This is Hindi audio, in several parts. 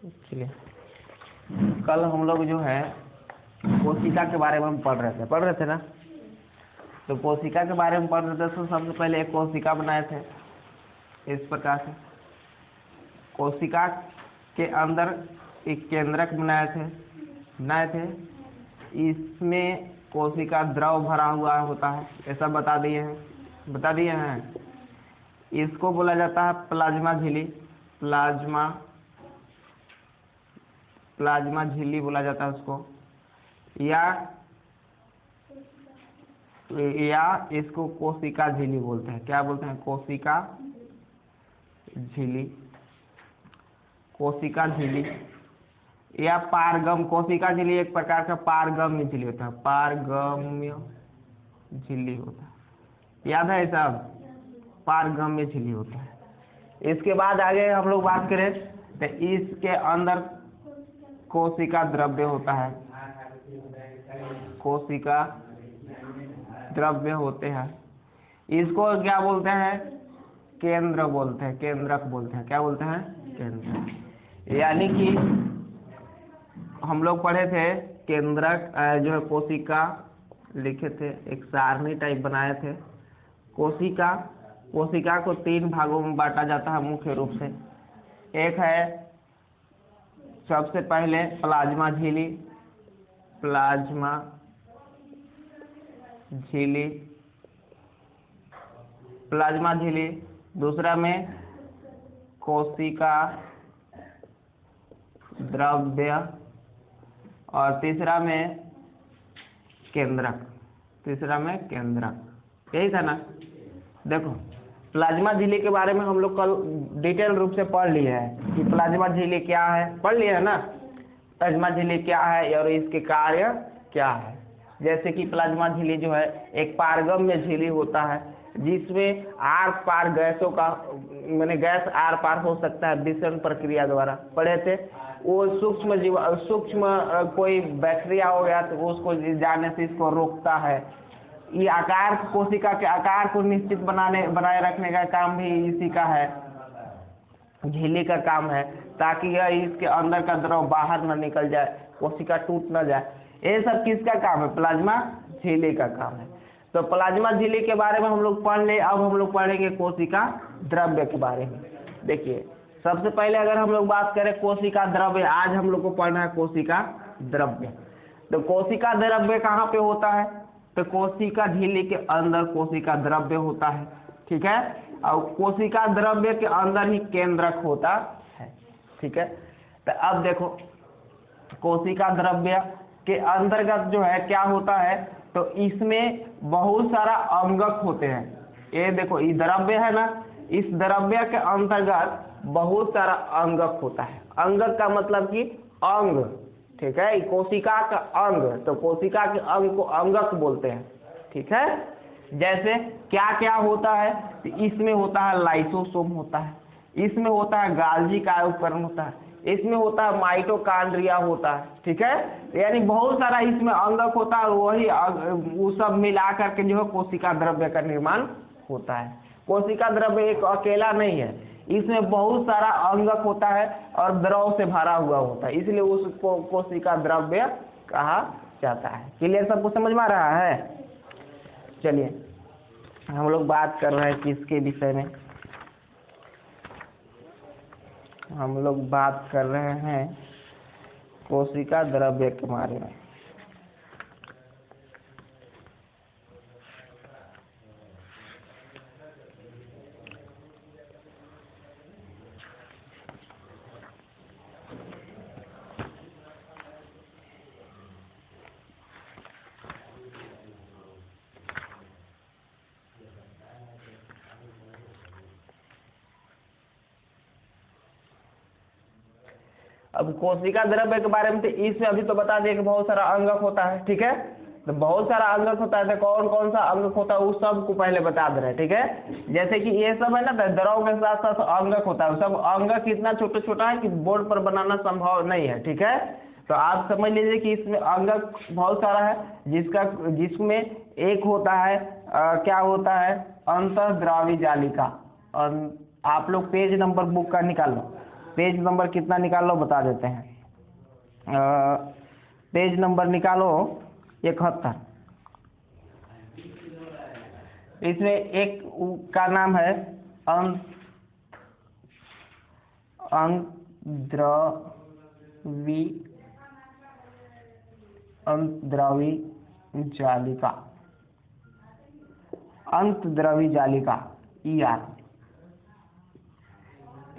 चलिए, कल हम लोग जो है कोशिका के बारे में पढ़ रहे थे ना। तो कोशिका के बारे में पढ़ रहे थे तो सबसे पहले एक कोशिका बनाए थे इस प्रकार से। कोशिका के अंदर एक केंद्रक बनाए थे। इसमें कोशिका द्रव भरा हुआ होता है, ऐसा बता दिए हैं। इसको बोला जाता है प्लाज्मा झिल्ली। प्लाज्मा झिल्ली बोला जाता है उसको, या इसको कोशिका झिल्ली बोलते हैं। क्या बोलते हैं? कोशिका झिल्ली या पारगम। कोशिका झिल्ली एक प्रकार का पारगम्य झिल्ली होता है। पारगम्य झिल्ली होता है, याद है सब? पारगम्य झिल्ली होता है। इसके बाद आगे हम लोग बात करें तो इसके अंदर कोशिका द्रव्य होता है। कोशिका द्रव्य होते हैं। इसको क्या बोलते हैं? केंद्रक बोलते हैं। क्या बोलते हैं? केंद्रक। यानी कि हम लोग पढ़े थे केंद्रक जो है कोशिका लिखे थे, एक सारणी टाइप बनाए थे। कोशिका को 3 भागों में बांटा जाता है मुख्य रूप से। एक है सबसे पहले प्लाज्मा झिल्ली, दूसरा में कोशिका द्रव्य और तीसरा में केंद्रक। यही था ना? देखो, प्लाज्मा झिल्ली के बारे में हम लोग कल डिटेल रूप से पढ़ लिए हैं कि प्लाज्मा झिल्ली क्या है। पढ़ लिए है ना प्लाज्मा झिल्ली क्या है और इसके कार्य क्या है। जैसे कि प्लाज्मा झिल्ली जो है एक पारगम्य झिल्ली होता है जिसमें आर पार गैसों का गैस आर पार हो सकता है विसरण प्रक्रिया द्वारा। पढ़े थे वो सूक्ष्म कोई बैक्टीरिया हो गया तो उसको जाने से इसको रोकता है। ये आकार, कोशिका के आकार को निश्चित बनाए रखने का काम भी इसी का है, झिल्ली का काम है, ताकि यह इसके अंदर का द्रव बाहर न निकल जाए, कोशिका टूट न जाए। ये सब किसका काम है? प्लाज्मा झिल्ली का काम है। तो प्लाज्मा झिल्ली के बारे में हम लोग पढ़ ले। अब हम लोग पढ़ेंगे कोशिका द्रव्य के बारे में। देखिए, सबसे पहले अगर हम लोग बात करें कोशिका द्रव्य, आज हम लोग को पढ़ना है कोशिका द्रव्य। तो कोशिका द्रव्य कहाँ पे होता है? तो कोशिका झिल्ली के अंदर कोशिका द्रव्य होता है, ठीक है। और कोशिका द्रव्य के अंदर ही केंद्रक होता है, ठीक है। तो अब देखो, कोशिका द्रव्य के अंतर्गत जो है क्या होता है, तो इसमें बहुत सारा अंगक होते हैं। ये देखो, ये द्रव्य है ना, इस द्रव्य के अंतर्गत बहुत सारा अंगक होता है। अंगक का मतलब कि अंग, ठीक है। कोशिका का अंग, तो कोशिका के अंग को अंगक बोलते हैं, ठीक है। जैसे क्या क्या होता है, तो इसमें होता है लाइसोसोम होता है, इसमें होता है गाल्जी का उपकरण होता है, इसमें होता है माइटोकॉन्ड्रिया होता है, ठीक है। यानी बहुत सारा इसमें अंगक होता है, वही वो सब मिला करके जो है कोशिका द्रव्य का निर्माण होता है। कोशिका द्रव्य एक अकेला नहीं है, इसमें बहुत सारा अंगक होता है और द्रव से भरा हुआ होता है, इसलिए उसको कोशिका द्रव्य कहा जाता है। क्लियर? सबको समझ में आ रहा है? चलिए, हम लोग बात कर रहे हैं किसके विषय में? हम लोग बात कर रहे हैं कोशिका द्रव्य के बारे में। अब कोशिका द्रव्य के बारे में तो इसमें अभी तो बता दिए कि बहुत सारा अंगक होता है, ठीक है। तो बहुत सारा अंगक होता है, तो कौन कौन सा अंगक होता है उस सब को पहले बता दे रहे हैं, ठीक है। जैसे कि ये सब है ना, द्रव के साथ साथ अंगक होता है। सब अंगक इतना छोटा छोटा है कि बोर्ड पर बनाना संभव नहीं है, ठीक है। तो आप समझ लीजिए कि इसमें अंगक बहुत सारा है, जिसमें एक होता है क्या होता है, अंतःद्रवी जालिका। और आप लोग पेज नंबर बुक का निकाल लो, पेज नंबर कितना निकाल लो बता देते हैं। पेज नंबर निकालो 71। इसमें एक का नाम है अंतद्रवी जालिका, अंतद्रवी जालिका ER।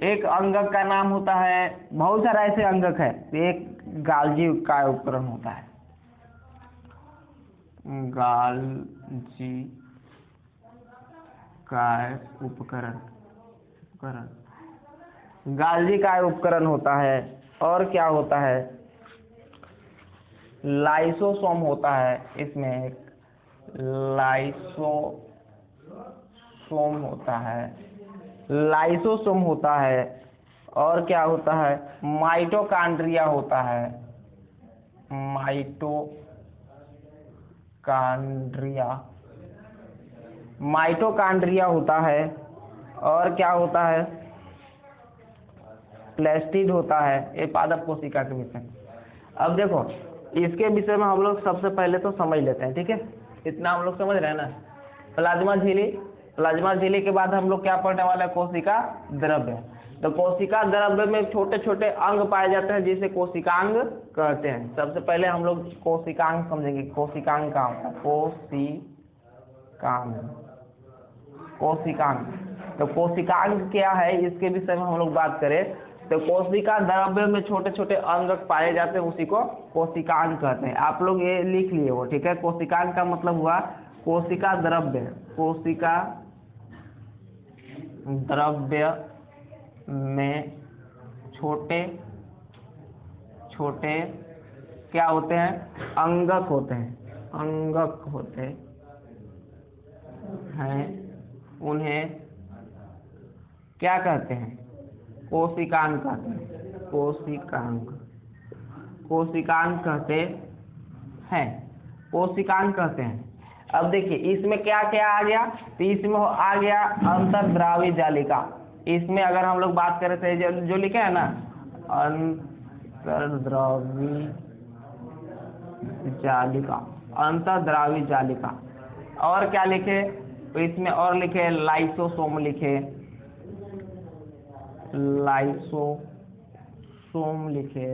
एक अंगक का नाम होता है, बहुत सारा ऐसे अंगक है, एक गाल्जी का उपकरण होता है, गाल्जी का उपकरण, गाल्जी का उपकरण होता है। और क्या होता है, लाइसोसोम होता है, इसमें एक लाइसोसोम होता है, लाइसोसोम होता है। और क्या होता है, माइटोकॉन्ड्रिया होता है, माइटोकॉन्ड्रिया होता है। और क्या होता है, प्लास्टिड होता है। ये पादप कोशिका के विषय में। अब देखो इसके विषय में हम लोग सबसे पहले तो समझ लेते हैं, ठीक है, इतना हम लोग समझ रहे हैं ना। प्लाज्मा झिल्ली, प्लाज्मा झिल्ली के बाद हम लोग क्या पढ़ने वाले हैं, कोशिका द्रव्य। तो कोशिका द्रव्य में छोटे छोटे अंग पाए जाते हैं जिसे कोशिकांग कहते हैं। सबसे पहले हम लोग कोशिकांग समझेंगे। कोशिकांग का होता है, कोशिकांग। तो कोशिकांग क्या है इसके विषय में हम लोग बात करें तो कोशिका द्रव्य में छोटे छोटे अंग पाए जाते हैं, उसी को कोशिकांग कहते हैं। आप लोग ये लिख लिए हो, ठीक है। कोशिकांग का मतलब हुआ कोशिका द्रव्य, कोशिका द्रव्य में छोटे छोटे क्या होते हैं, अंगक होते हैं, अंगक होते हैं, उन्हें क्या कहते हैं, कोशिकांग कहते हैं, कोशिकांग, कोशिकांग कहते हैं, कोशिकांग कहते हैं। अब देखिए इसमें क्या क्या आ गया, तो इसमें आ गया अंतर्द्रावी जालिका। इसमें अगर हम लोग बात करें तो जो लिखे है ना, अंतर्द्रावी जालिका, अंतर्द्रावी जालिका। और क्या लिखे, तो इसमें और लिखे लाइसोसोम, लिखे लाइसोसोम लिखे।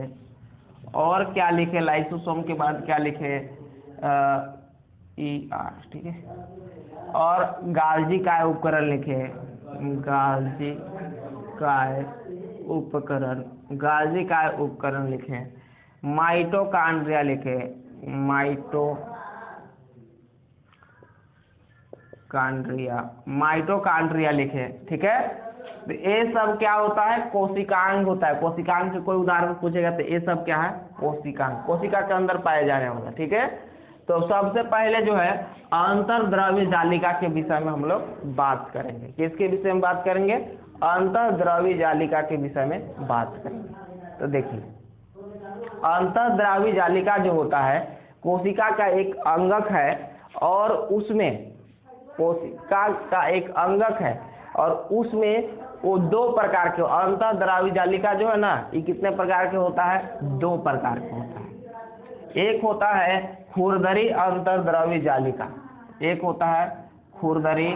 और क्या लिखे, लाइसोसोम के बाद क्या लिखे, ER, ठीक है। और गाल्जी काय उपकरण लिखे, गाल्जी काय उपकरण, गाल्जी काय उपकरण लिखे। माइटोकॉन्ड्रिया लिखे, माइटोकॉन्ड्रिया लिखे, ठीक है। तो ये सब क्या होता है, कोशिकांग होता है। कोशिकांग से कोई उदाहरण पूछेगा तो ये सब क्या है, कोशिकांग, कोशिका के अंदर पाए जाने वाला, ठीक है। तो सबसे पहले जो है अंतर्द्रव्य जालिका के विषय में हम लोग बात करेंगे। किसके विषय में बात करेंगे, अंतर्द्रव्य जालिका के विषय में बात करेंगे। तो देखिए अंतर्द्रव्य जालिका जो होता है कोशिका का एक अंगक है, और उसमें कोशिका का एक अंगक है, और उसमें वो दो प्रकार के अंतर्द्रव्य जालिका जो है ना, ये कितने प्रकार के होता है, दो प्रकार के होता है। एक होता है खुरदरी अंतर्द्रव्य जालिका, एक होता है खुरदरी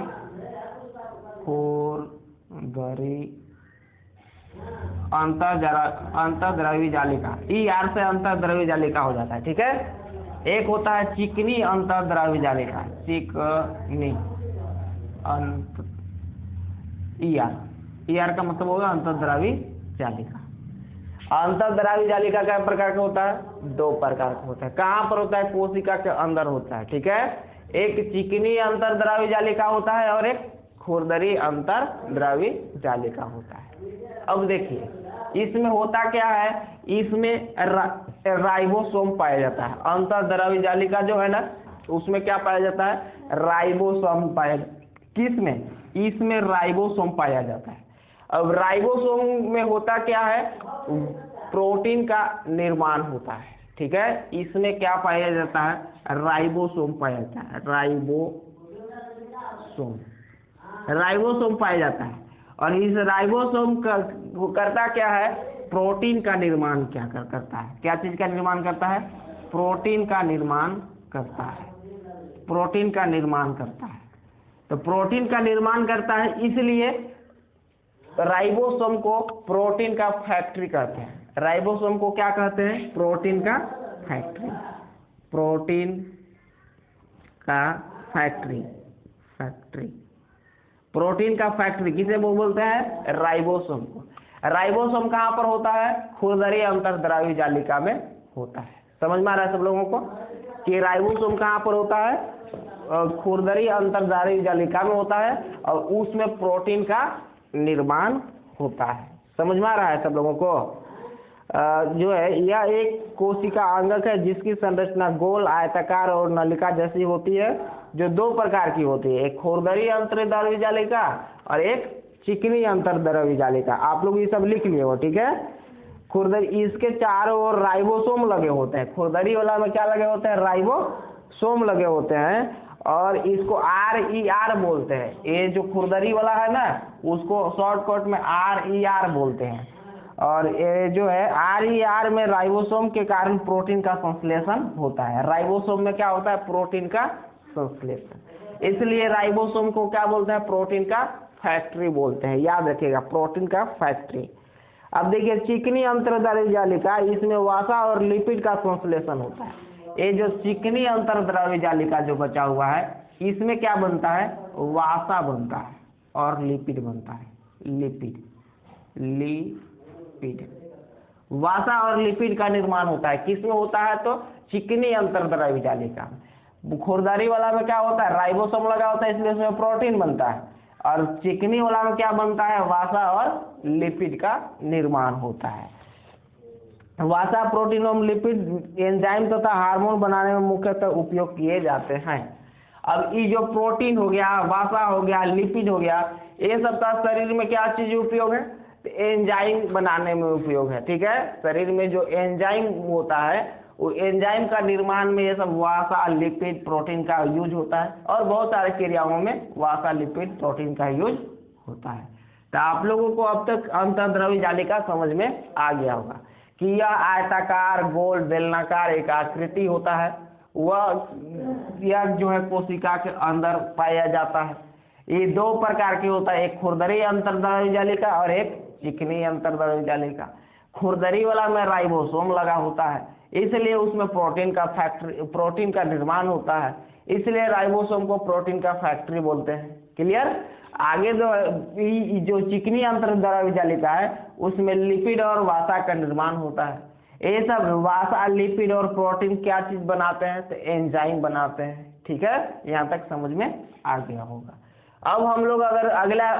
अंतर्द्रव्य जालिका, ER से अंतर्द्रव्य जालिका हो जाता है, ठीक है। एक होता है चिकनी अंतर्द्रव्य जालिका, चिकनी ER का मतलब होगा अंतर्द्रव्य जालिका। अंतर्द्रव्य जालिका क्या प्रकार का होता है, दो प्रकार का होता है। कहाँ पर होता है, कोशिका के अंदर होता है, ठीक है। एक चिकनी अंतर्द्रव्य जालिका होता है और एक खुरदरी अंतर्द्रव्य जालिका होता है। अब देखिए इसमें होता क्या है, इसमें राइबोसोम पाया जाता है। अंतर्द्रव्य जालिका जो है ना, उसमें क्या पाया जाता है, राइबोसोम पाया, किसमें, इसमें राइबोसोम पाया जाता है। अब राइबोसोम में होता क्या है, प्रोटीन का निर्माण होता है, ठीक है। इसमें क्या पाया जाता है, राइबोसोम पाया जाता है, राइबोसोम पाया जाता है। और इस वो करता क्या है, प्रोटीन का निर्माण करता है, क्या चीज का निर्माण करता है, प्रोटीन का निर्माण करता है, प्रोटीन का निर्माण करता है। तो प्रोटीन का निर्माण करता है, इसलिए राइबोसोम को प्रोटीन का फैक्ट्री कहते हैं। राइबोसोम को क्या कहते हैं, प्रोटीन का फैक्ट्री, प्रोटीन का फैक्ट्री, प्रोटीन का फैक्ट्री किसे वो बोलते हैं, राइबोसोम को। राइबोसोम कहाँ पर होता है, खुरदरी अंतर्द्रव्य जालिका में होता है। समझ में आ रहा है सब लोगों को कि राइबोसोम कहाँ पर होता है, खुरदरी अंतर्द्रव्य जालिका में होता है और उसमें प्रोटीन का निर्माण होता है। समझ में आ रहा है सब लोगों को। जो है यह एक कोशिका अंगक है जिसकी संरचना गोल, आयताकार और नलिका जैसी होती है, जो दो प्रकार की होती है, एक खुरदरी अंतर्द्रव्य जालिका और एक चिकनी अंतर्द्रव्य जालिका। आप लोग ये सब लिख लिए हो, ठीक है। खुरदरी, इसके चारों ओर राइबोसोम लगे होते हैं। खुरदरी वाला में क्या लगे होते हैं, राइबोसोम लगे होते हैं और इसको RER बोलते हैं। ये जो खुरदरी वाला है ना, उसको शॉर्टकट में RER बोलते हैं। और ये जो है RER में राइबोसोम के कारण प्रोटीन का संश्लेषण होता है। राइबोसोम में क्या होता है, प्रोटीन का संश्लेषण, इसलिए राइबोसोम को क्या बोलते हैं, प्रोटीन का फैक्ट्री बोलते हैं। याद रखिएगा, प्रोटीन का फैक्ट्री। अब देखिए चिकनी अंतर्द्रव्य जालिका, इसमें वसा और लिपिड का संश्लेषण होता है। ये जो चिकनी अंतर्द्रव्य जालिका जो बचा हुआ है, इसमें क्या बनता है, वसा बनता है और लिपिड बनता है, लिपिड, वसा और लिपिड का निर्माण होता है। किसमें होता है, तो चिकनी अंतर्द्रव्य जालिका में। खुरदरी वाला में क्या होता है, राइबोसोम लगा होता है, इसलिए उसमें प्रोटीन बनता है। और चिकनी वाला में क्या बनता है, वसा और लिपिड का निर्माण होता है। वसा, प्रोटीन और लिपिड एंजाइम तथा हार्मोन बनाने में मुख्यतः उपयोग किए जाते हैं। अब ये जो प्रोटीन हो गया, वसा हो गया, लिपिड हो गया, ये सब का शरीर में क्या चीज उपयोग है, तो एंजाइम बनाने में उपयोग है। ठीक है, शरीर में जो एंजाइम होता है, वो एंजाइम का निर्माण में ये सब वसा, लिपिड, प्रोटीन का यूज होता है और बहुत सारे क्रियाओं में वसा, लिपिड, प्रोटीन का यूज होता है। तो आप लोगों को अब तक अंतर्द्रव्य जालिका समझ में आ गया होगा कि यह आयताकार, गोल, बेलनाकार एक आकृति होता है। वह यह जो है कोशिका के अंदर पाया जाता है। ये दो प्रकार की होता है, एक खुरदरी अंतर्द्रव्य जालिका और एक चिकनी अंतर्द्रव्य जालिका। खुरदरी वाला में राइबोसोम लगा होता है, इसलिए उसमें प्रोटीन का निर्माण होता है, इसलिए राइबोसोम को प्रोटीन का फैक्ट्री बोलते हैं। क्लियर। आगे जो चिकनी अंतर्द्रव्य जालिका है, उसमें लिपिड और वसा का निर्माण होता है। ये सब वसा, लिपिड और प्रोटीन क्या चीज बनाते हैं, तो एंजाइम बनाते हैं। ठीक है, यहाँ तक समझ में आ गया होगा। अब हम लोग अगर अगला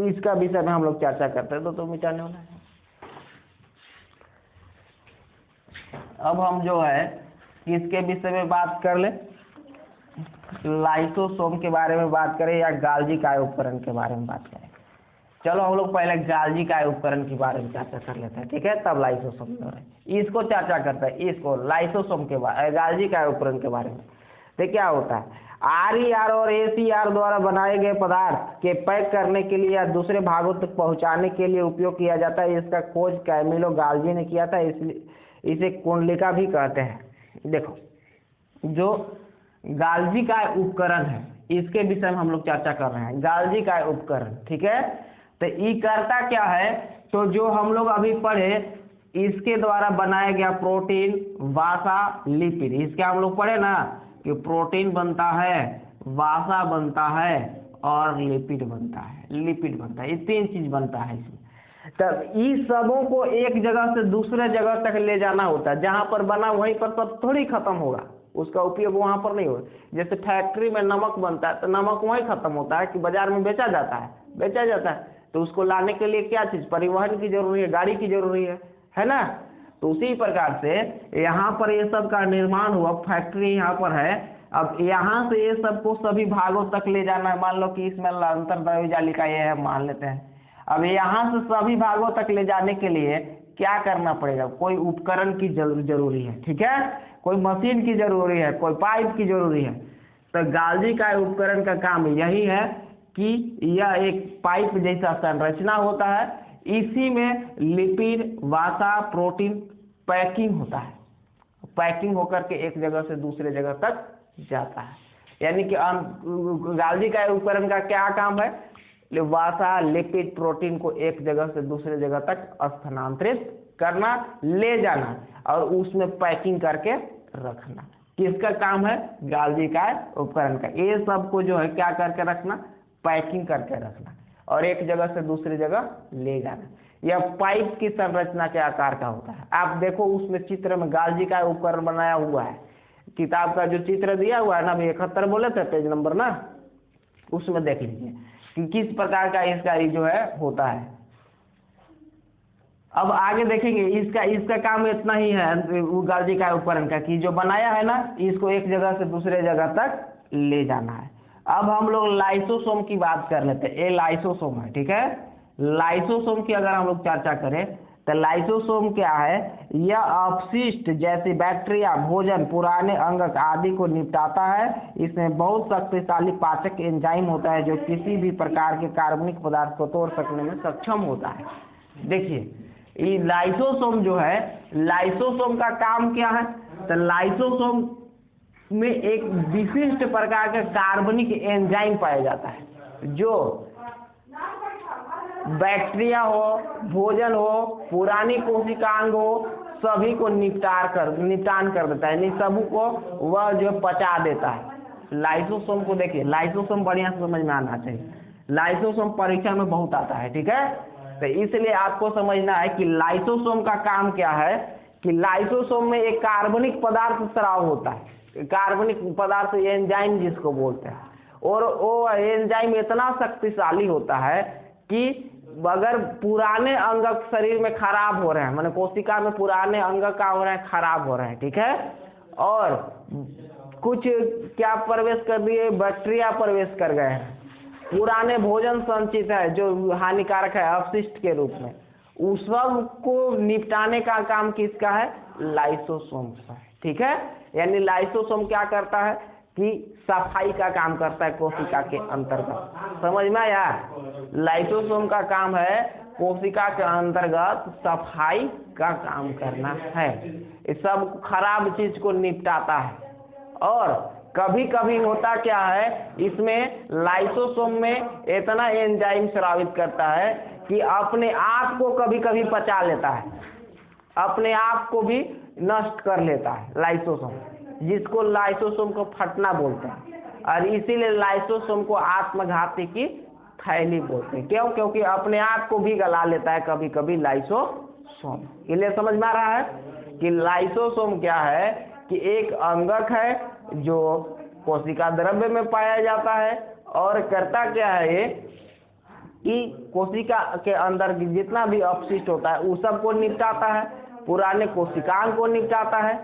इसका विषय में हम लोग चर्चा करते हैं तो मिटाने वाला है। अब हम जो है किसके विषय में बात कर ले, लाइसोसोम के बारे में बात करें या गाल्जी काय उपकरण के बारे में बात करें। चलो हम लोग पहले गाल्जी काय उपकरण के बारे में चर्चा कर लेते हैं, ठीक है, तब लाइसोसोम इसको चर्चा करते हैं। इसको लाइसोसोम के बारे, गाल्जी काय उपकरण के बारे में। तो क्या होता है, RER और ACR द्वारा बनाए गए पदार्थ के पैक करने के लिए या दूसरे भागों तक पहुंचाने के लिए उपयोग किया जाता है। इसका खोज कैमिलो गाल्जी ने किया था, इसलिए इसे कुंडलिका भी कहते हैं। देखो, जो गाल्जी काय उपकरण है, इसके विषय में हम लोग चर्चा कर रहे हैं। गाल्जी काय उपकरण, ठीक है, तो ये करता क्या है, तो जो हम लोग अभी पढ़े, इसके द्वारा बनाया गया प्रोटीन, वसा, लिपिड, इसके हम लोग पढ़े ना कि प्रोटीन बनता है, वसा बनता है और लिपिड बनता है। ये तीन चीज बनता है इसमें। तब इस सबों को एक जगह से दूसरे जगह तक ले जाना होता है। जहां पर बना वहीं पर सब थोड़ी खत्म होगा, उसका उपयोग वहां पर नहीं होगा। जैसे फैक्ट्री में नमक बनता है तो नमक वहीं खत्म होता है कि बाजार में बेचा जाता है, तो उसको लाने के लिए क्या चीज, परिवहन की जरूरी है, गाड़ी की जरूरी है ना। तो उसी प्रकार से यहाँ पर ये सब का निर्माण हुआ, फैक्ट्री यहाँ पर है। अब यहाँ से ये सबको सभी भागों तक ले जाना है। मान लो कि इसमें अंतर्द्रव्य जालिका ये है, मान लेते हैं। अब यहाँ से सभी भागों तक ले जाने के लिए क्या करना पड़ेगा, कोई उपकरण की जरूरी है, ठीक है, कोई मशीन की जरूरी है, कोई पाइप की जरूरी है। तो गाल्जी काय उपकरण का काम यही है कि यह एक पाइप जैसा संरचना होता है। इसी में लिपिड, वसा, प्रोटीन पैकिंग होता है। पैकिंग होकर के एक जगह से दूसरे जगह तक जाता है। यानी कि गाल्जी का उपकरण का क्या काम है? वसा, लिपिड, प्रोटीन को एक जगह से दूसरे जगह तक स्थानांतरित करना, ले जाना और उसमें पैकिंग करके रखना। किसका काम है? गाल्जी का उपकरण का। ये सब को जो है क्या करके रखना? पैकिंग करके रखना और एक जगह से दूसरी जगह ले जाना। यह पाइप की संरचना के आकार का होता है। आप देखो उसमें चित्र में गाल्जी का उपकरण बनाया हुआ है। किताब का जो चित्र दिया हुआ है ना, अभी 71 बोले थे पेज नंबर ना, उसमें देख लीजिए कि किस प्रकार का इसका जो है होता है। अब आगे देखेंगे, इसका काम इतना ही है वो गाल्जी का उपकरण का, कि जो बनाया है ना, इसको एक जगह से दूसरे जगह तक ले जाना है। अब हम लोग लाइसोसोम की बात कर लेते हैं। ये लाइसोसोम है, ठीक है। लाइसोसोम की अगर हम लोग चर्चा करें तो लाइसोसोम क्या है? यह अपशिष्ट जैसे बैक्टीरिया, भोजन, पुराने अंगक आदि को निपटाता है। इसमें बहुत शक्तिशाली पाचक एंजाइम होता है जो किसी भी प्रकार के कार्बनिक पदार्थ को तोड़ सकने में सक्षम होता है। देखिए ये लाइसोसोम जो है, लाइसोसोम का काम क्या है? तो लाइसोसोम में एक विशिष्ट प्रकार का कार्बनिक एंजाइम पाया जाता है जो बैक्टीरिया हो, भोजन हो, पुरानी कोशिकांग हो, सभी को निपटान कर देता है। इन सबू को वह जो पचा देता है। लाइसोसोम को देखिए, लाइसोसोम बढ़िया से समझ में आना चाहिए। लाइसोसोम परीक्षा में बहुत आता है, ठीक है। तो इसलिए आपको समझना है कि लाइसोसोम का काम क्या है, कि लाइसोसोम में एक कार्बनिक पदार्थ स्राव होता है। कार्बनिक पदार्थ एंजाइम जिसको बोलते हैं, और वो एंजाइम इतना शक्तिशाली होता है कि अगर पुराने अंग शरीर में खराब हो रहे हैं, माने कोशिका में पुराने अंग का हो रहे हैं, खराब हो रहे हैं, ठीक है, और कुछ क्या प्रवेश कर दिए? बैक्टीरिया प्रवेश कर गए हैं, पुराने भोजन संचित है जो हानिकारक है अपशिष्ट के रूप में, उस सब को निपटाने का काम किसका है? लाइसोसोम का है, ठीक है। यानी लाइसोसोम क्या करता है कि सफाई का काम करता है कोशिका के अंतर्गत। समझ में आया? लाइसोसोम का काम है कोशिका के अंतर्गत सफाई का काम करना है। इस सब खराब चीज को निपटाता है। और कभी कभी होता क्या है, इसमें लाइसोसोम में इतना एंजाइम स्रावित करता है कि अपने आप को कभी कभी पचा लेता है, अपने आप को भी नष्ट कर लेता है लाइसोसोम, जिसको लाइसोसोम को फटना बोलते हैं। और इसीलिए लाइसोसोम को आत्मघाती की थैली बोलते हैं। क्यों? क्योंकि अपने आप को भी गला लेता है कभी कभी लाइसोसोम। इसलिए समझ में आ रहा है कि लाइसोसोम क्या है, कि एक अंगक है जो कोशिका द्रव्य में पाया जाता है, और करता क्या है ये कि कोशिका के अंदर जितना भी अपशिष्ट होता है उस सब को निपटाता है, पुराने कोशिकाओं को निपटाता है,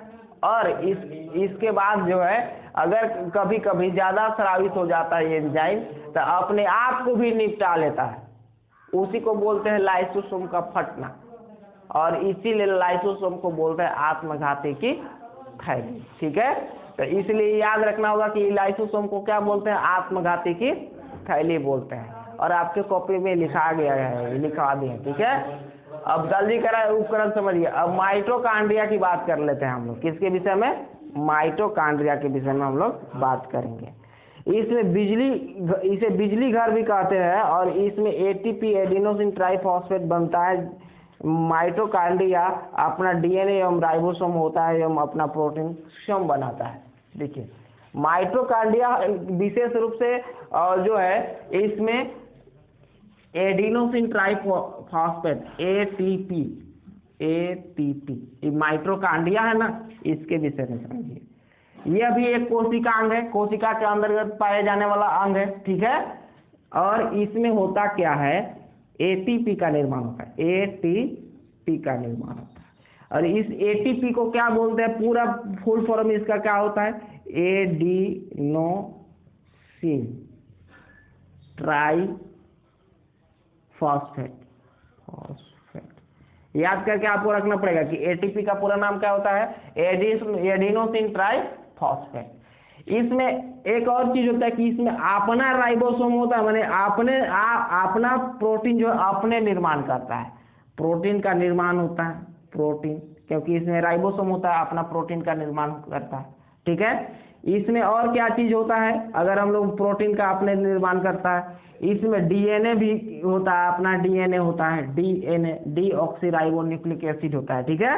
और इसके बाद जो है अगर कभी कभी ज्यादा स्रावित हो जाता है एंजाइम तो अपने आप को भी निपटा लेता है। उसी को बोलते हैं लाइसोसोम का फटना, और इसीलिए लाइसोसोम को बोलते हैं आत्मघाती की थैली, ठीक है। तो इसलिए याद रखना होगा कि लाइसोसोम को क्या बोलते हैं? आत्मघाती की थैली बोलते हैं। और आपके कॉपी में लिखा गया है, लिखा दिए, ठीक है। अब जल्दी करा उपकरण समझिए। अब माइटोकॉन्ड्रिया की बात कर लेते हैं हम लोग। किसके विषय में? माइटोकॉन्ड्रिया के विषय में हम लोग बात करेंगे। इसमें इसे बिजली घर भी कहते हैं, और इसमें एटीपी एडिनोसिन ट्राइफॉस्फेट बनता है। माइटोकॉन्ड्रिया अपना डीएनए एवं राइबोसोम होता है एवं अपना प्रोटीन स्वयं बनाता है। देखिए माइटोकॉन्ड्रिया विशेष रूप से जो है इसमें एडिनोसिन ट्राइफॉस्फेट एटीपी ये माइटोकॉन्ड्रिया है ना, इसके विषय में समझिए। यह भी एक कोशिका अंग है, कोशिका के अंतर्गत पाए जाने वाला अंग है, ठीक है। और इसमें होता क्या है? एटीपी का निर्माण होता है, एटीपी का निर्माण होता है। और इस एटीपी को क्या बोलते हैं? पूरा फुल फॉर्म इसका क्या होता है? Adenosine triphosphate. याद करके आपको रखना पड़ेगा कि एटीपी का पूरा नाम क्या होता है? Adenosine triphosphate. इसमें एक और चीज होता है कि इसमें अपना राइबोसोम होता है, माने अपना प्रोटीन जो अपने निर्माण करता है, प्रोटीन का निर्माण होता है, प्रोटीन, क्योंकि इसमें राइबोसोम होता है अपना प्रोटीन का निर्माण करता है। ठीक है, इसमें और क्या चीज होता है, अगर हम लोग प्रोटीन का अपने निर्माण करता है, इसमें डीएनए भी होता है, अपना डीएनए होता है, डीएनए डीऑक्सीराइबो न्यूक्लिक एसिड होता है। ठीक है,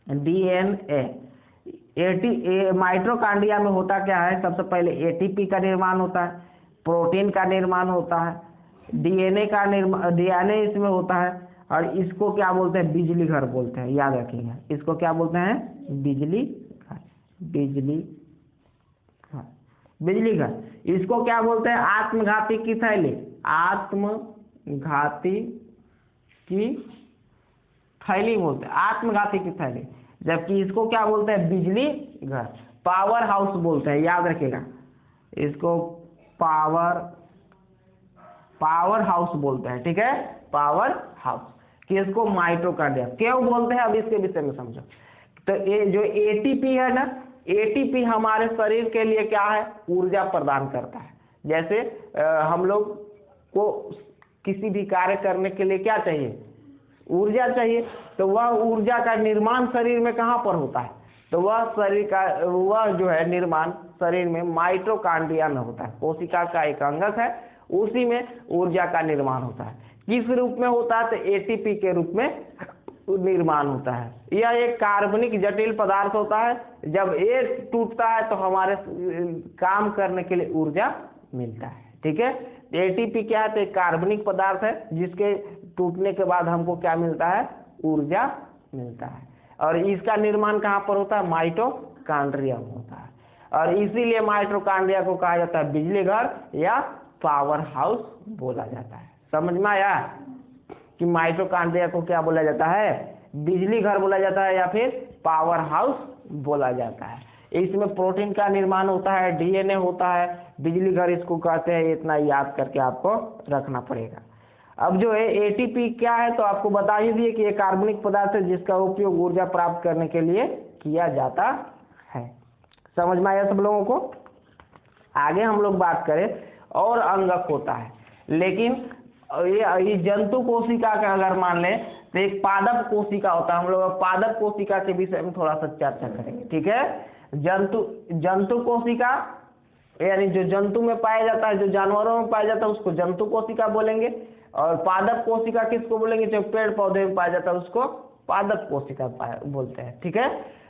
डीएनए। माइटोकॉन्ड्रिया में होता क्या है, सबसे पहले एटीपी का निर्माण होता है, प्रोटीन का निर्माण होता है, डीएनए का निर्माण, डीएनए इसमें होता है, और इसको क्या बोलते हैं, बिजली घर बोलते हैं, याद रखिएगा, इसको क्या बोलते हैं, बिजली घर, बिजली घर, बिजली घर। इसको क्या बोलते हैं, आत्मघाती की थैली, आत्मघाती की थैली बोलते हैं, आत्मघाती की थैली, जबकि इसको क्या बोलते हैं, बिजली घर, पावर हाउस बोलते हैं, याद रखिएगा, इसको पावर हाउस बोलते हैं। ठीक है, पावर हाउस, कि इसको माइटोकॉन्ड्रिया क्यों बोलते हैं, अब इसके विषय में समझो। तो ये जो एटीपी है ना, एटीपी हमारे शरीर के लिए क्या है, ऊर्जा प्रदान करता है। जैसे हम लोग को किसी भी कार्य करने के लिए क्या चाहिए, ऊर्जा चाहिए, तो वह ऊर्जा का निर्माण शरीर में कहाँ पर होता है, तो वह शरीर का वह जो है निर्माण शरीर में माइटोकॉन्ड्रिया में होता है, कोशिका का एक अंगक है, उसी में ऊर्जा का निर्माण होता है। किस रूप में होता है, तो एटीपी के रूप में निर्माण होता है। यह एक कार्बनिक जटिल पदार्थ होता है, जब एक टूटता है तो हमारे काम करने के लिए ऊर्जा मिलता है। ठीक है, एटीपी क्या है, तो एक कार्बनिक पदार्थ है जिसके टूटने के बाद हमको क्या मिलता है, ऊर्जा मिलता है, और इसका निर्माण कहाँ पर होता है, माइटोकॉन्ड्रिया में होता है, और इसीलिए माइटोकॉन्ड्रिया को कहा जाता है बिजली घर या पावर हाउस बोला जाता है। समझ में आया कि माइटोकॉन्ड्रिया को क्या बोला जाता है, बिजली घर बोला जाता है या फिर पावर हाउस बोला जाता है। इसमें प्रोटीन का निर्माण होता है, डीएनए होता है, बिजली घर इसको कहते हैं, इतना याद करके आपको रखना पड़ेगा। अब जो है एटीपी क्या है, तो आपको बता ही दिए कि ये कार्बनिक पदार्थ है जिसका उपयोग ऊर्जा प्राप्त करने के लिए किया जाता है। समझ में आया सब लोगों को। आगे हम लोग बात करें, और अंगक होता है, लेकिन ये जंतु कोशिका का अगर मान लें तो एक पादप कोशिका होता है। हम लोग पादप कोशिका के विषय में थोड़ा सा चर्चा करेंगे। ठीक है, जंतु कोशिका यानी जो जंतु में पाया जाता है, जो जानवरों में पाया जाता है उसको जंतु कोशिका बोलेंगे, और पादप कोशिका किसको बोलेंगे, जो पेड़ पौधे में पाया जाता है उसको पादप कोशिका बोलते हैं। ठीक है,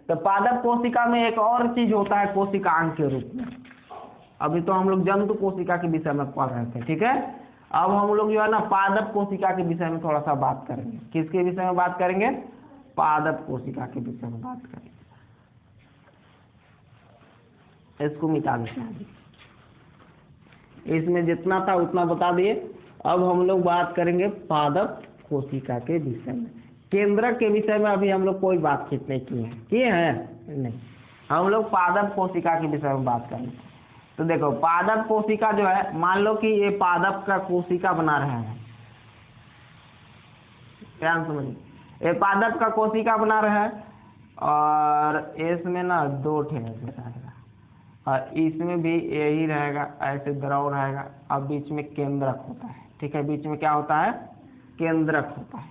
तो पादप कोशिका में एक और चीज होता है कोशिकांग के रूप में। अभी तो हम लोग जंतु कोशिका के विषय में पढ़ रहे थे। ठीक है, अब हम लोग जो है ना पादप कोशिका के विषय में थोड़ा सा बात करेंगे। किसके विषय में बात करेंगे, पादप कोशिका के विषय में बात करेंगे। इसको मिटा देते हैं, इसमें जितना था उतना बता दिए। अब हम लोग बात करेंगे पादप कोशिका के विषय में। केंद्रक के विषय में अभी हम लोग कोई बातचीत नहीं किए हैं नहीं, हम लोग पादप कोशिका के विषय में बात करेंगे। तो देखो, पादप कोशिका जो है, मान लो कि ये पादप का कोशिका बना रहा है, ध्यान समझिए, ये पादप का कोशिका बना रहा है, और इसमें ना दो ठेर रहेगा, और इसमें भी यही रहेगा, ऐसे द्रव रहेगा, अब बीच में केंद्रक होता है। ठीक है, बीच में क्या होता है, केंद्रक होता है।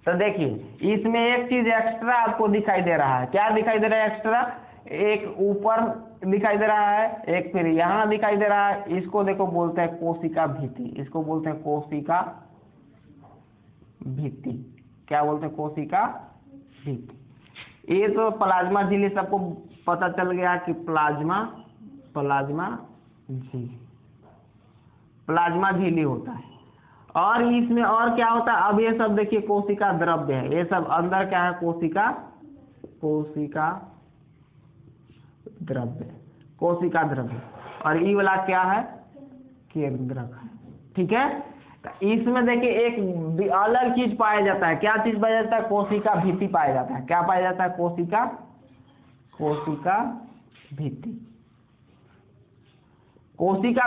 तो देखिए, इसमें एक चीज एक्स्ट्रा आपको दिखाई दे रहा है। क्या दिखाई दे रहा है एक्स्ट्रा, एक ऊपर दिखाई दे रहा है, एक फिर यहाँ दिखाई दे रहा है। इसको देखो बोलते हैं कोशिका भित्ति, इसको बोलते हैं कोशिका भित्ति। क्या बोलते हैं, कोशिका भित्ति। ये तो प्लाज्मा झिल्ली सबको पता चल गया कि प्लाज्मा झिल्ली होता है। और इसमें और क्या होता है, अब ये सब देखिए कोशिका द्रव्य है, ये सब अंदर क्या है, कोशिका द्रव्य, और ये वाला क्या है, केंद्रक है। ठीक है, तो इसमें देखिए एक अलग चीज पाया जाता है। क्या चीज पाया जाता है, कोशिका भित्ति पाया जाता है। क्या पाया जाता है, कोशिका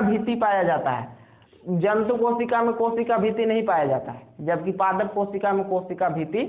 भित्ति पाया जाता है। जंतु कोशिका में कोशिका भित्ति नहीं पाया जाता है, जबकि पादप कोशिका में कोशिका भित्ति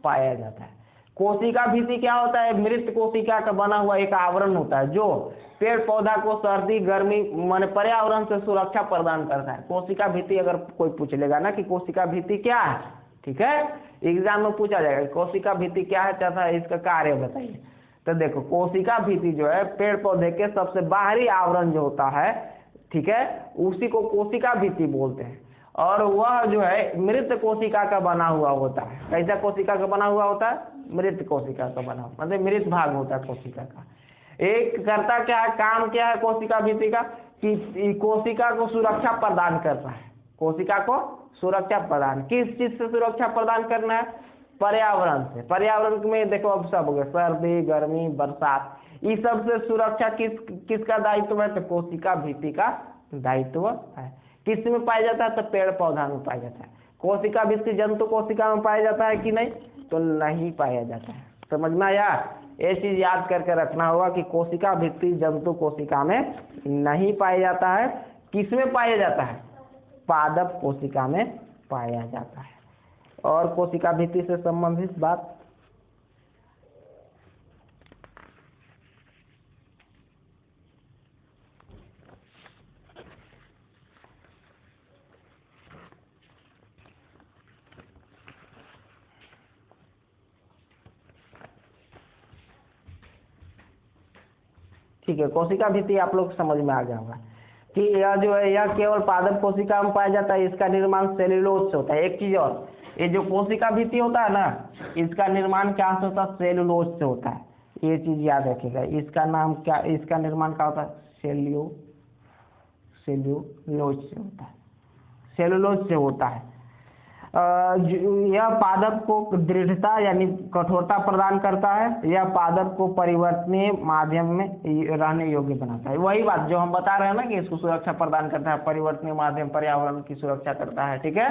पाया जाता है। कोशिका भित्ति क्या होता है? मृत कोशिका का बना हुआ एक आवरण होता है जो पेड़ पौधा को सर्दी गर्मी माने पर्यावरण से सुरक्षा प्रदान करता है। कोशिका भित्ति अगर कोई पूछ लेगा ना कि कोशिका भित्ति क्या है, ठीक है, एग्जाम में पूछा जाएगा कोशिका भित्ति क्या है, चाहता है इसका कार्य बताइए। तो देखो कोशिका भित्ति जो है पेड़ पौधे के सबसे बाहरी आवरण जो होता है, ठीक है, उसी को कोशिका भित्ति बोलते हैं। और वह जो है मृत कोशिका का बना हुआ होता है। कैसा कोशिका का बना हुआ होता है? मृत कोशिका का बना हुआ, मतलब मृत भाग होता है कोशिका का। एक करता क्या है, काम क्या है कोशिका भित्ति का, कि कोशिका को सुरक्षा प्रदान करता है। कोशिका को सुरक्षा प्रदान, किस चीज से सुरक्षा प्रदान करना है? पर्यावरण से। पर्यावरण में देखो अब सब हो गया, सर्दी गर्मी बरसात, इस सब से सुरक्षा किसका दायित्व है? तो कोशिका भित्ति का दायित्व है। किस में पाया जाता है? तो पेड़ पौधा में पाया जाता है। कोशिका भित्ति जंतु कोशिका में पाया जाता है कि नहीं? तो नहीं पाया जाता है। समझ में आया? ये चीज याद करके रखना होगा कि कोशिका भित्ति जंतु कोशिका में नहीं पाया जाता है। किस में पाया जाता है? पादप कोशिका में पाया जाता है। और कोशिका भित्ति से संबंधित बात, ठीक है, कोशिका भित्ति आप लोग समझ में आ गया होगा कि यह जो है यह केवल पादप कोशिका में पाया जाता है। इसका निर्माण सेल्यूलोज से होता है। एक चीज और, ये जो कोशिका भित्ति होता है ना, इसका निर्माण क्या से होता है? सेल्यूलोज से होता है। ये चीज याद रखिएगा। इसका नाम क्या, इसका निर्माण क्या होता है? सेल्यूलोज से होता है। सेल्यूलोज से होता है। यह पादप को दृढ़ता यानी कठोरता प्रदान करता है। यह पादप को परिवर्तनीय माध्यम में रहने योग्य बनाता है। वही बात जो हम बता रहे हैं ना कि इसको सुरक्षा प्रदान करता है, परिवर्तनीय माध्यम पर्यावरण की सुरक्षा करता है, ठीक है।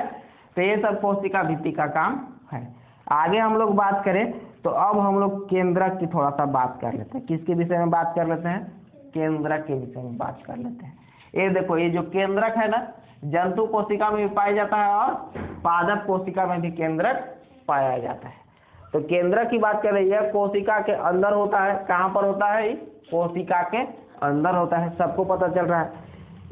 तो ये सब कोशिका भित्ति का काम है। आगे हम लोग बात करें तो अब हम लोग केंद्रक की थोड़ा सा बात कर लेते हैं। किसके विषय में बात कर लेते हैं? केंद्रक के विषय में बात कर लेते हैं। ये देखो, ये जो केंद्रक है ना, जंतु कोशिका में भी पाया जाता है और पादप कोशिका में भी केंद्रक पाया जाता है। तो केंद्रक की बात कर रही है, कोशिका के अंदर होता है। कहाँ पर होता है? कोशिका के अंदर होता है, सबको पता चल रहा है।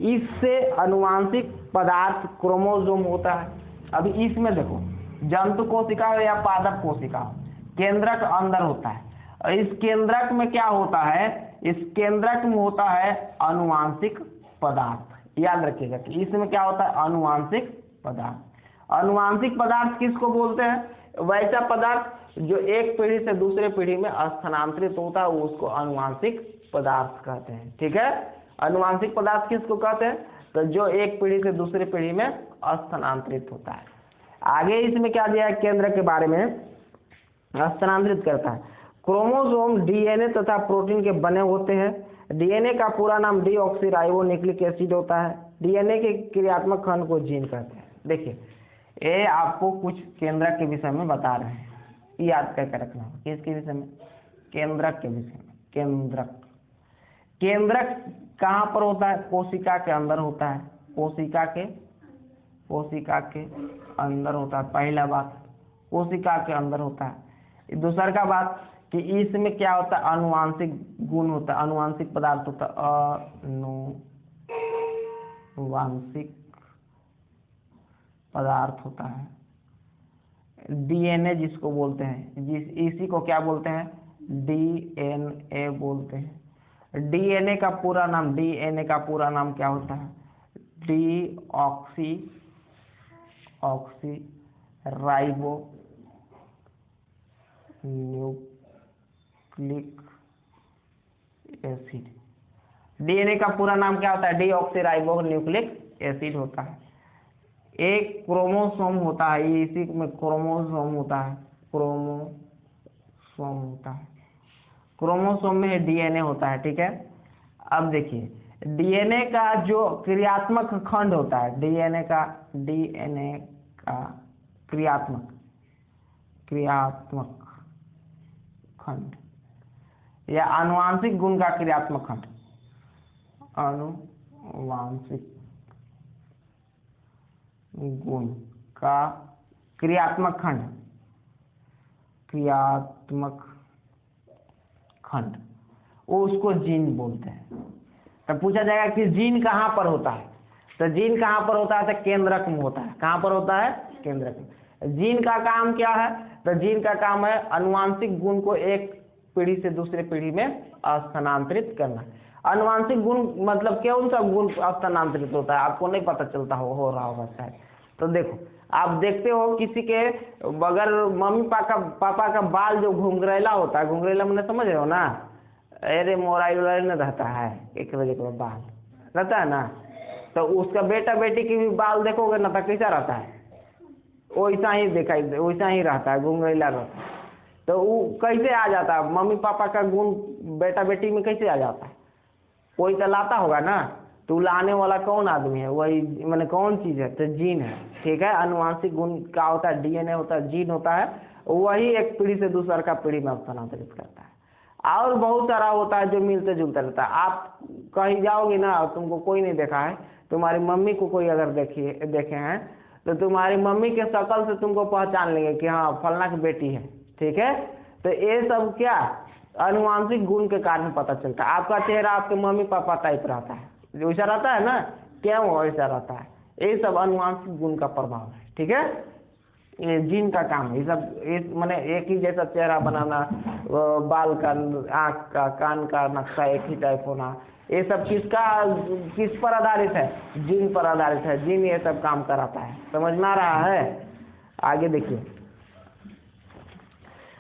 इससे अनुवांशिक पदार्थ क्रोमोसोम होता है। अभी इसमें देखो, जंतु कोशिका हो या पादप कोशिका हो, केंद्रक अंदर होता है। और इस केंद्रक में क्या होता है? इस केंद्रक में होता है अनुवांशिक पदार्थ। याद रखिएगा कि इसमें क्या होता है? अनुवांशिक पदार्थ। अनुवांशिक पदार्थ किसको बोलते हैं? वैसा पदार्थ जो एक पीढ़ी से दूसरे पीढ़ी में स्थानांतरित होता है, उसको अनुवांशिक पदार्थ कहते हैं, ठीक है। अनुवांशिक पदार्थ किसको कहते हैं? तो जो एक पीढ़ी से दूसरी पीढ़ी में स्थानांतरित होता है। आगे इसमें क्या दिया है? केंद्र के बारे में स्थानांतरित करता है। क्रोमोसोम डीएनए तथा प्रोटीन के बने होते हैं। डीएनए का पूरा नाम डीऑक्सीराइबोन्यूक्लिक एसिड होता है। डीएनए के क्रियात्मक खंड को जीन कहते हैं। देखिए, ये आपको कुछ केंद्रक के विषय में बता रहे हैं, याद करके रखना। किसके विषय में? केंद्रक के विषय में। केंद्रक, केंद्रक कहाँ पर होता है? कोशिका के अंदर होता है। कोशिका के अंदर होता है। पहला बात, कोशिका के अंदर होता है। दूसरा का बात कि इसमें क्या होता है? अनुवांशिक गुण होता है, अनुवांशिक पदार्थ होता है। अनुवांशिक पदार्थ होता है। डीएनए जिसको बोलते हैं, इसी को क्या बोलते हैं? डीएनए बोलते हैं। डीएनए का पूरा नाम क्या होता है? Deoxyribo nucleic acid. डीएनए का पूरा नाम क्या होता है? डीऑक्सीराइबो न्यूक्लिक एसिड होता है। एक क्रोमोसोम होता है, इसी में क्रोमोसोम होता है। क्रोमोसोम में डीएनए होता है, ठीक है। अब देखिए, डीएनए का जो क्रियात्मक खंड होता है, डीएनए का क्रियात्मक खंड या आनुवांशिक गुण का क्रियात्मक खंड, आनुवांशिक गुण का क्रियात्मक खंड क्रियात्मक खंड, वो उसको जीन बोलते हैं। तब पूछा जाएगा कि जीन कहाँ पर होता है, तो जीन कहाँ पर होता है, तो केंद्रक में होता है। कहाँ पर होता है, केंद्रक में। जीन का काम क्या है, तो जीन का काम है अनुवांशिक गुण को एक पीढ़ी से दूसरे पीढ़ी में स्थानांतरित करना। अनुवांशिक गुण मतलब कौन सा गुण स्थानांतरित होता है, आपको नहीं पता चलता हो रहा होगा शायद। तो देखो, आप देखते हो किसी के अगर मम्मी पापा का बाल जो घुंघरेला होता है, घुंघरेला मैंने समझ रहे हो ना, अरे मोराई न रहता है, एक वजह का बाल रहता है ना, तो उसका बेटा बेटी की भी बाल देखोगे ना तो कैसा रहता है, वैसा ही दिखाई, वैसा ही रहता है, घुंघरेला रहता है। तो वो कैसे आ जाता है, मम्मी पापा का गुण बेटा बेटी में कैसे आ जाता है, कोई तो लाता होगा ना। तो लाने वाला कौन आदमी है, वही मैंने कौन चीज है, तो जीन है। ठीक है, अनुवांशिक गुण का होता है डीएनए होता है, जीन होता है, वही एक पीढ़ी से दूसरा का पीढ़ी में स्थानांतरित करता है। और बहुत सारा होता है जो मिलते जुलते रहता है। आप कहीं जाओगे ना, तुमको कोई नहीं देखा है, तुम्हारी मम्मी को कोई अगर देखे हैं तो तुम्हारी मम्मी के शक्ल से तुमको पहचान लेंगे कि हाँ फलना की बेटी है। ठीक है, तो ये सब क्या अनुवांशिक गुण के कारण पता चलता है। आपका चेहरा आपके मम्मी पापा टाइप रहता है, वैसा रहता है ना, क्या वो वैसा रहता है, ये सब अनुवांशिक गुण का प्रभाव है। ठीक है, ये जीन का काम है। ये सब मैंने एक ही जैसा चेहरा बनाना, बाल का, आँख का, कान का नक्शा एक ही टाइप होना, ये सब किस पर आधारित है, जीन पर आधारित है। जीन ये सब काम कराता है। समझ में आ रहा है? आगे देखिए,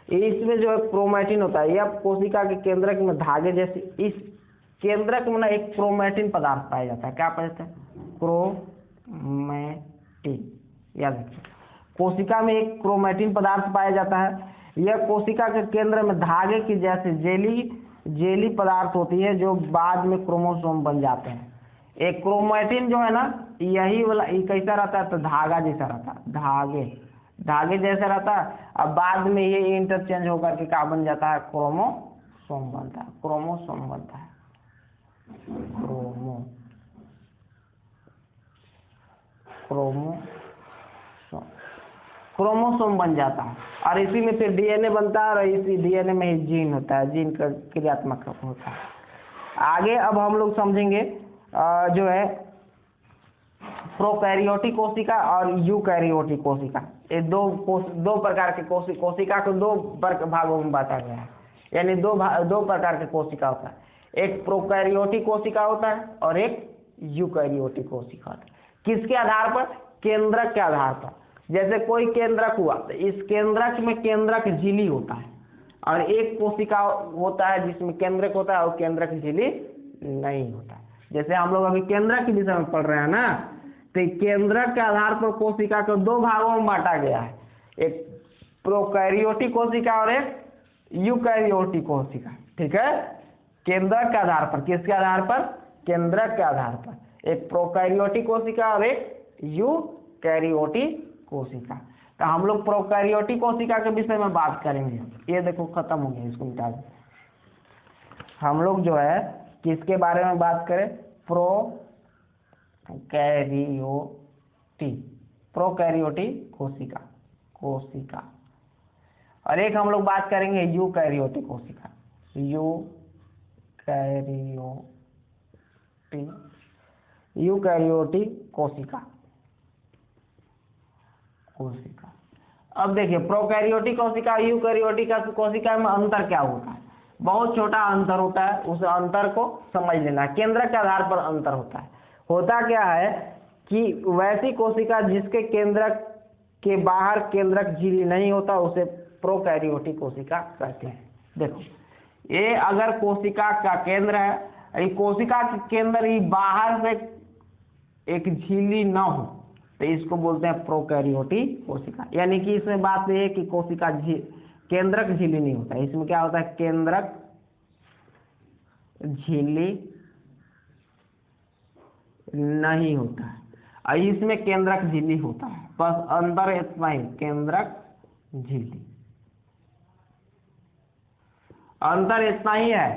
इसमें जो क्रोमैटिन होता है, यह कोशिका के केंद्रक में धागे जैसे, इस केंद्रक में ना एक क्रोमैटिन पदार्थ पाया जाता है। क्या पाया जाता है? क्रोमैटिन। याद रखिए, कोशिका में एक क्रोमैटिन पदार्थ पाया जाता है। यह कोशिका के केंद्र में धागे की जैसे जेली पदार्थ होती है जो बाद में क्रोमोसोम बन जाते हैं। एक क्रोमैटिन जो है ना, यही वाला कैसा रहता है, तो धागा जैसा रहता है, धागे जैसा रहता है। अब बाद में ये इंटरचेंज होकर के क्या बन जाता है, क्रोमोसोम बनता है। क्रोमोसोम बनता है, क्रोमोसोम बन जाता है। और इसी में फिर डीएनए बनता है, और इसी डीएनए में ही जीन होता है, जीन का क्रियात्मक होता है। आगे अब हम लोग समझेंगे जो है प्रोकैरियोटिक कोशिका और यूकैरियोटिक कोशिका। ये दो प्रकार के कोशिका को दो भागों में बांटा गया है, यानी दो प्रकार के कोशिका होता है। एक प्रोकैरियोटिक कोशिका होता है और एक यूकैरियोटिक कोशिका होता है। किसके आधार पर? केंद्रक के आधार पर। जैसे कोई केंद्रक हुआ तो इस केंद्रक में केंद्रक झिल्ली होता है, और एक कोशिका होता है जिसमें केंद्रक होता है और केंद्रक झिल्ली नहीं होता। जैसे हम लोग अभी केंद्रक के विषय में पढ़ रहे हैं ना, तो केंद्रक के आधार पर कोशिका को दो भागों में बांटा गया है, एक प्रोकैरियोटिक कोशिका और एक यूकैरियोटिक कोशिका। ठीक है, केंद्रक के आधार पर। किसके आधार पर? केंद्रक के आधार पर। एक प्रोकैरियोटिक कोशिका और एक यूकैरियोटिक कोशिका। तो हम लोग प्रोकैरियोटिक कोशिका के विषय में बात करेंगे। ये देखो खत्म हो गया, इसको मिटा दो। हम लोग जो है किसके बारे में बात करें? प्रोकैरियोटिक कोशिका। और एक हम लोग बात करेंगे यूकैरियोटिक कोशिका। यूकैरियोटिक कोशिका। अब देखिए, प्रोकैरियोटिक कोशिका और यूकैरियोटिक कोशिका में अंतर क्या होता है? बहुत छोटा अंतर होता है, उस अंतर को समझ लेना। केंद्रक के आधार पर अंतर होता है। होता क्या है कि वैसी कोशिका जिसके केंद्रक के बाहर केंद्रक झिल्ली नहीं होता, उसे प्रोकैरियोटिक कोशिका कहते हैं। देखो, ये अगर कोशिका का केंद्र है, कोशिका के केंद्र ही बाहर से एक झिल्ली न हो, तो इसको बोलते हैं प्रोकैरियोटिक कोशिका। यानी कि इसमें बात यह है कि कोशिका केंद्रक झिल्ली नहीं होता है। इसमें क्या होता है? केंद्रक झिल्ली नहीं होता है, और इसमें केंद्रक झिल्ली होता है। बस अंदर इतना ही, केंद्रक झिल्ली। अंतर इतना ही है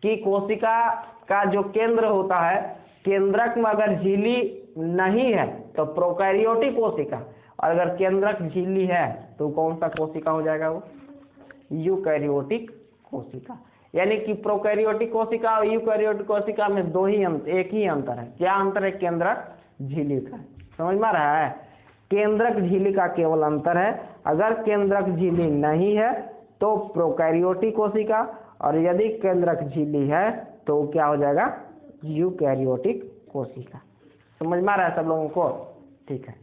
कि कोशिका का जो केंद्र होता है, केंद्रक में अगर झिल्ली नहीं है तो प्रोकैरियोटिक कोशिका, और अगर केंद्रक झिल्ली है तो कौन सा कोशिका हो जाएगा? वो यूकैरियोटिक कोशिका। यानी कि प्रोकैरियोटिक कोशिका और यूकैरियोटिक कोशिका में एक ही अंतर है। क्या अंतर है? केंद्रक झिल्ली का। समझ में आ रहा है? केंद्रक झिल्ली का केवल अंतर है। अगर केंद्रक झिल्ली नहीं है तो प्रोकैरियोटिक कोशिका, और यदि केंद्रक झिल्ली है तो क्या हो जाएगा? यूकैरियोटिक कोशिका। समझ में आ रहा है सब लोगों को? ठीक है।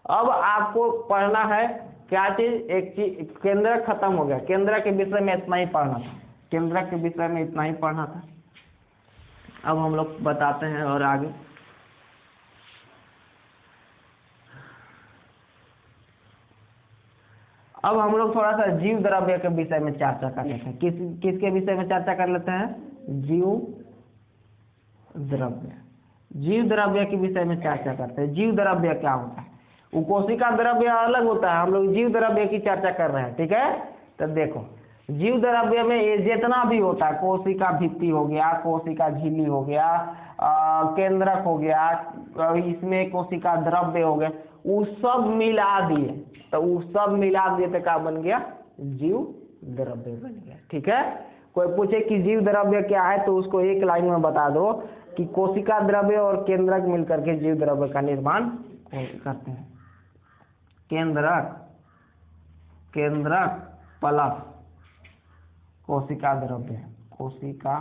अब आपको पढ़ना है क्या चीज? एक चीज केंद्रक खत्म हो गया। केंद्रक के विषय में इतना ही पढ़ना था। केंद्रक के विषय में इतना ही पढ़ना था। अब हम लोग बताते हैं और आगे। अब हम लोग थोड़ा सा जीव द्रव्य के विषय में चर्चा कर लेते हैं। किसके विषय में चर्चा कर लेते हैं? जीव द्रव्य। जीव द्रव्य के विषय में चर्चा करते हैं। जीव द्रव्य क्या होता है? वो कोशिका द्रव्य अलग होता है, हम लोग जीव द्रव्य की चर्चा कर रहे हैं। ठीक है, तो देखो जीव द्रव्य में ये जितना भी होता है, कोशिका भित्ति हो गया, कोशिका झिल्ली हो गया, केंद्रक हो गया, इसमें कोशिका द्रव्य हो गया, वो सब मिला दिए तो वो सब मिला दिए तो क्या बन गया? जीव द्रव्य बन गया। ठीक है, कोई पूछे कि जीव द्रव्य क्या है तो उसको एक लाइन में बता दो कि कोशिका द्रव्य और केंद्रक मिलकर के जीव द्रव्य का निर्माण करते हैं। केंद्रक प्लस कोशिका द्रव्य, कोशिका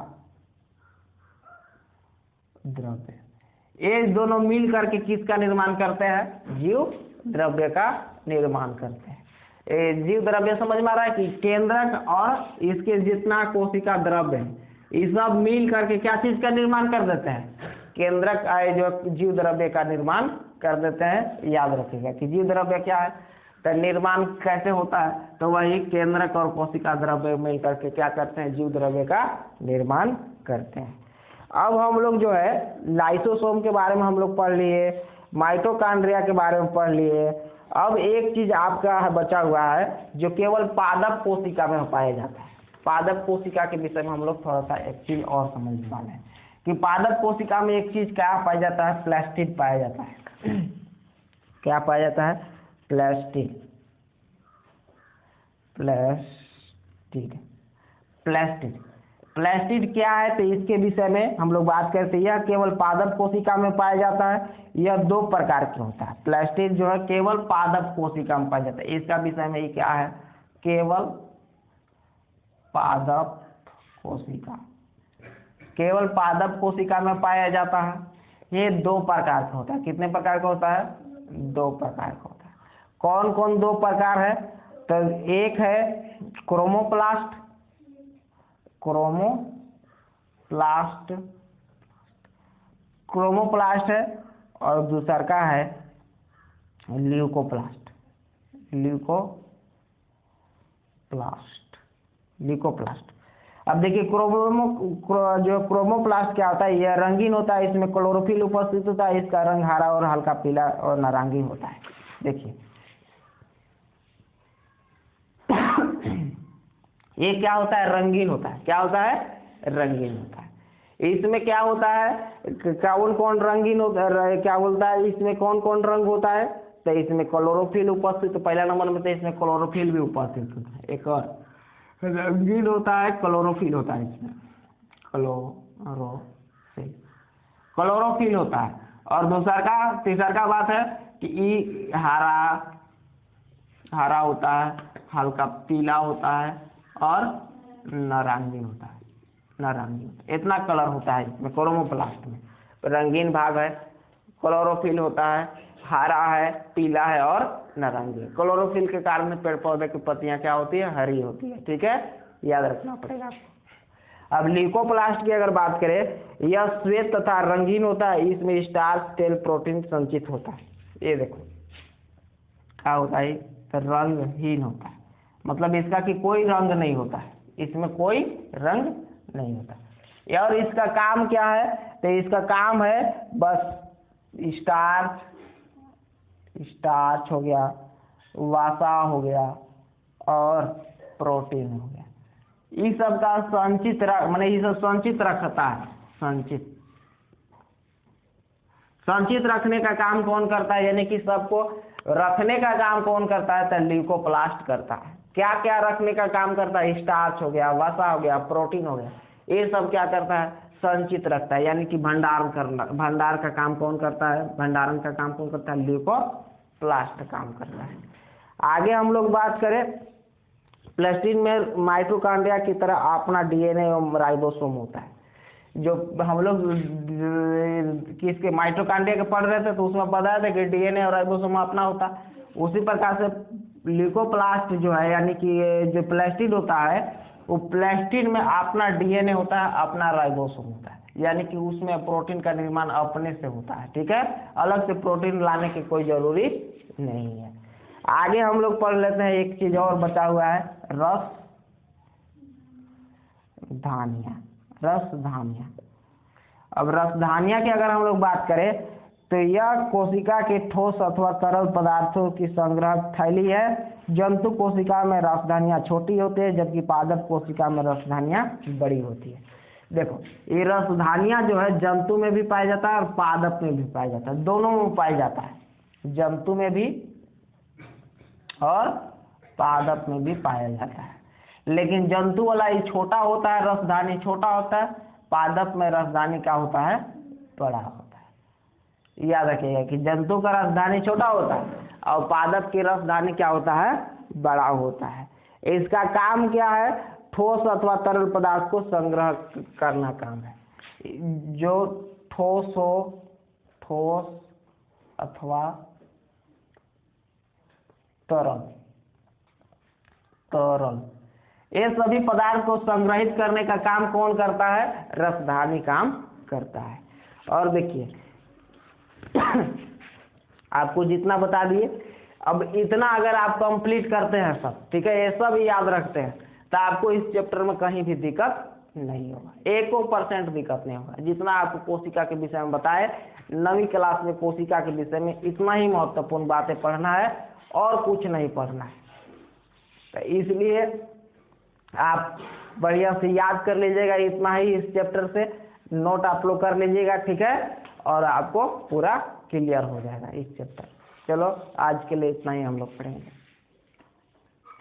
द्रव्य, ये दोनों मिल करके किसका निर्माण करते हैं? जीव द्रव्य का निर्माण करते हैं। जीव द्रव्य समझ में आ रहा है कि केंद्रक और इसके जितना कोशिका द्रव्य है, ये सब मिल करके क्या चीज का निर्माण कर देते हैं? केंद्रक जो जीव द्रव्य का निर्माण कर देते हैं। याद रखिएगा कि जीव द्रव्य क्या है, तो निर्माण कैसे होता है? तो वही केंद्रक और कोशिका द्रव्य मिल करके क्या करते हैं? जीव द्रव्य का निर्माण करते हैं। अब हम लोग जो है लाइसोसोम के बारे में हम लोग पढ़ लिए, माइटोकॉन्ड्रिया के बारे में पढ़ लिए। अब एक चीज आपका बचा हुआ है जो केवल पादप कोशिका में पाया जाता है। पादप कोशिका के विषय में हम लोग थोड़ा सा एक चीज और समझने वाले हैं कि पादप कोशिका में एक चीज क्या पाया जाता है? प्लास्टिड पाया जाता है। क्या पाया जाता है? प्लास्टिड। प्लास्टिड क्या है? तो इसके विषय में हम लोग बात करते हैं। यह केवल पादप कोशिका में पाया जाता है। यह दो प्रकार के होता है। प्लास्टिड जो है केवल पादप कोशिका में पाया जाता है। इसका विषय में ये क्या है? केवल पादप कोशिका, केवल पादप कोशिका में पाया जाता है। ये दो प्रकार का होता है। कितने प्रकार का होता है? दो प्रकार का होता है। कौन कौन दो प्रकार है? तो एक है क्रोमोप्लास्ट, क्रोमोप्लास्ट है, और दूसरा का है ल्यूकोप्लास्ट। अब देखिए क्रोमोप्लास्ट क्या होता है? यह रंगीन होता है, इसमें क्लोरोफिल उपस्थित होता है, इसका रंग हरा और हल्का पीला और नारंगी होता है। देखिए ये क्या होता है? रंगीन होता है। क्या होता है? रंगीन होता है। इसमें क्या होता है? कौन कौन रंगीन होता है? क्या बोलता है? इसमें कौन कौन रंग होता है? तो इसमें क्लोरोफिल उपस्थित, तो पहला नंबर में तो इसमें क्लोरोफिल भी उपस्थित होता है। एक और रंगीन होता है, क्लोरोफिल होता है। इसमें क्लोरोफिल होता है। और तीसरा का बात है कि हरा होता है, हल्का पीला होता है और नारंगी होता है। इतना कलर होता है इसमें क्रोमोप्लास्ट में। रंगीन भाग है, क्लोरोफिल होता है, हरा है, पीला है और नारंगी। क्लोरोफिल के कारण पेड़ पौधे की पत्तियां क्या होती है? हरी होती है। ठीक है, याद रखना पड़ेगा आपको। अब ल्यूकोप्लास्ट की अगर बात करें, यह श्वेत तथा रंगीन होता है। इसमें स्टार्च, तेल, प्रोटीन संचित होता है। ये देखो क्या होता है? तो रंगहीन होता है, मतलब इसका कि कोई रंग नहीं होता है, इसमें कोई रंग नहीं होता। और इसका काम क्या है? तो इसका काम है बस स्टार्च हो गया, वसा हो गया और प्रोटीन हो गया, इस सब का संचित ये सब संचित रखता है। संचित रखने का काम कौन करता है? यानी कि सबको रखने का काम कौन करता है? तो ल्यूकोप्लास्ट करता है। क्या क्या रखने का काम करता है, स्टार्च हो गया, वसा हो गया, प्रोटीन हो गया, ये सब क्या करता है, संचित रखता है, यानी कि भंडारण करना, भंडार का काम कौन करता है, भंडारण का काम कौन करता है, ल्यूकोप्लास्ट काम करता है। आगे हम लोग बात करें, प्लास्टिन में माइटोकॉन्ड्रिया की तरह अपना डीएनए एवं राइबोसोम होता है। जो हम लोग किसके माइटोकॉन्ड्रिया के पढ़ रहे थे तो उसमें बताया था कि डीएनए और राइबोसोम अपना होता है। उसी प्रकार से ल्यूकोप्लास्ट जो है, यानी कि जो प्लास्टिड होता है, वो प्लास्टिड में अपना डीएनए होता है, अपना राइबोसोम होता है, यानी कि उसमें प्रोटीन का निर्माण अपने से होता है। ठीक है, अलग से प्रोटीन लाने की कोई जरूरी नहीं है। आगे हम लोग पढ़ लेते हैं, एक चीज और बचा हुआ है, रसधानियां। रसधानियां, अब रसधानियां की अगर हम लोग बात करें तो यह कोशिका के ठोस अथवा तरल पदार्थों की संग्रह थैली है। जंतु कोशिका में रसधानियां छोटी होती है, जबकि पादप कोशिका में रसधानियां बड़ी होती है। देखो, ये रसधानियां जो है जंतु में भी पाया जाता है और पादप में भी पाया जाता है, दोनों में पाया जाता है, जंतु में भी और पादप में भी पाया जाता है। लेकिन जंतु वाला ये छोटा होता है, रसधानी छोटा होता है, पादप में रसधानी क्या होता है, बड़ा होता है। याद रखिएगा कि जंतु का रसधानी छोटा होता है और पादप की रसधानी क्या होता है, बड़ा होता है। इसका काम क्या है, ठोस अथवा तरल पदार्थ को संग्रह करना काम है। जो ठोस हो, ठोस अथवा तरल, तरल, ये सभी पदार्थ को संग्रहित करने का काम कौन करता है, रसधानी काम करता है। और देखिए आपको जितना बता दिए, अब इतना अगर आप कंप्लीट करते हैं सब, ठीक है, ये सब याद रखते हैं, तो आपको इस चैप्टर में कहीं भी दिक्कत नहीं होगा, 1% दिक्कत नहीं होगा। जितना आपको कोशिका के विषय में बताए, 9वीं क्लास में कोशिका के विषय में इतना ही महत्वपूर्ण बातें पढ़ना है और कुछ नहीं पढ़ना है। तो इसलिए आप बढ़िया से याद कर लीजिएगा, इतना ही इस चैप्टर से नोट आप लोग कर लीजिएगा, ठीक है, और आपको पूरा क्लियर हो जाएगा इस चैप्टर। चलो आज के लिए इतना ही हम लोग पढ़ेंगे।